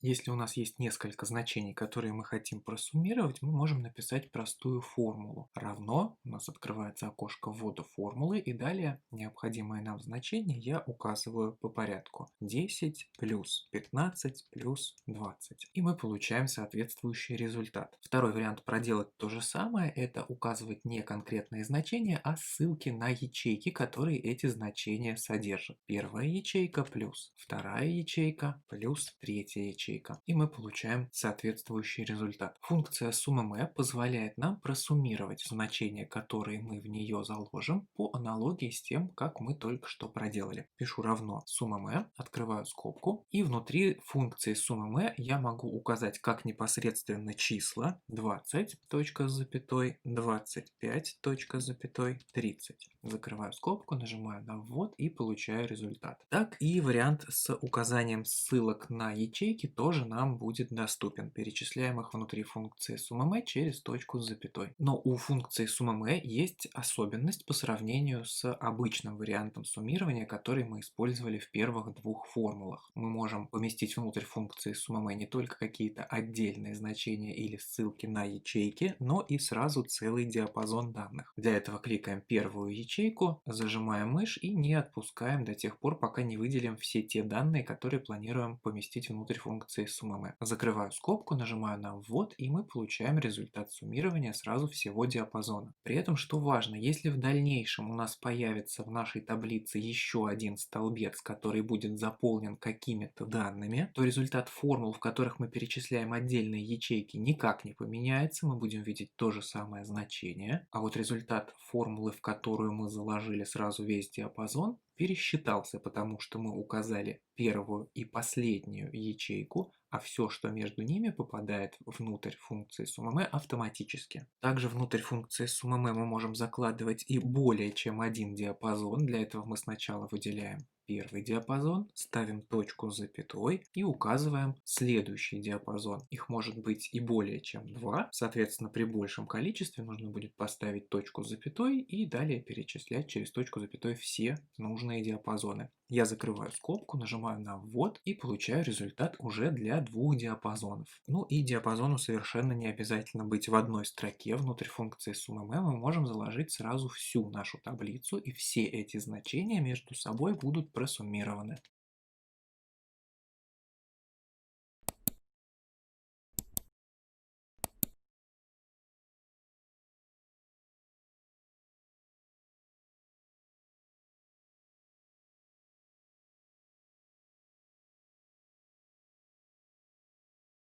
Если у нас есть несколько значений, которые мы хотим просуммировать, мы можем написать простую формулу. Равно, у нас открывается окошко ввода формулы, и далее необходимое нам значение я указываю по порядку. 10 плюс 15 плюс 20. И мы получаем соответствующий результат. Второй вариант проделать то же самое, это указывать не конкретные значения, а ссылки на ячейки, которые эти значения содержат. Первая ячейка плюс вторая ячейка плюс третья ячейка. И мы получаем соответствующий результат. Функция сумма позволяет нам просуммировать значения, которые мы в нее заложим, по аналогии с тем, как мы только что проделали. Пишу равно сумма открываю скобку, и внутри функции сумма я могу указать как непосредственно числа 20, точка с запятой, 25, точка с запятой, 30. Закрываю скобку, нажимаю на ввод и получаю результат. Так и вариант с указанием ссылок на ячейки тоже нам будет доступен. Перечисляем их внутри функции сумма через точку с запятой. Но у функции сумма есть особенность по сравнению с обычным вариантом суммирования, который мы использовали в первых двух формулах. Мы можем поместить внутрь функции сумма не только какие-то отдельные значения или ссылки на ячейки, но и сразу целый диапазон данных. Для этого кликаем первую ячейку, зажимаем мышь и не отпускаем до тех пор, пока не выделим все те данные, которые планируем поместить внутрь функции summa. Закрываю скобку, нажимаю на ввод, и мы получаем результат суммирования сразу всего диапазона. При этом, что важно, если в дальнейшем у нас появится в нашей таблице еще один столбец, который будет заполнен какими-то данными, то результат формул, в которых мы перечисляем отдельные ячейки, никак не поменяется, мы будем видеть то же самое значение, а вот результат формулы, в которую мы заложили сразу весь диапазон, пересчитался, потому что мы указали первую и последнюю ячейку, а все, что между ними, попадает внутрь функции summa автоматически. Также внутрь функции summa мы можем закладывать и более чем один диапазон. Для этого мы сначала выделяем первый диапазон, ставим точку с запятой и указываем следующий диапазон. Их может быть и более чем два, соответственно, при большем количестве нужно будет поставить точку с запятой и далее перечислять через точку с запятой все нужные диапазоны. Я закрываю скобку, нажимаю на ввод и получаю результат уже для двух диапазонов. Ну и диапазону совершенно не обязательно быть в одной строке. Внутрь функции summa мы можем заложить сразу всю нашу таблицу, и все эти значения между собой будут просуммированы.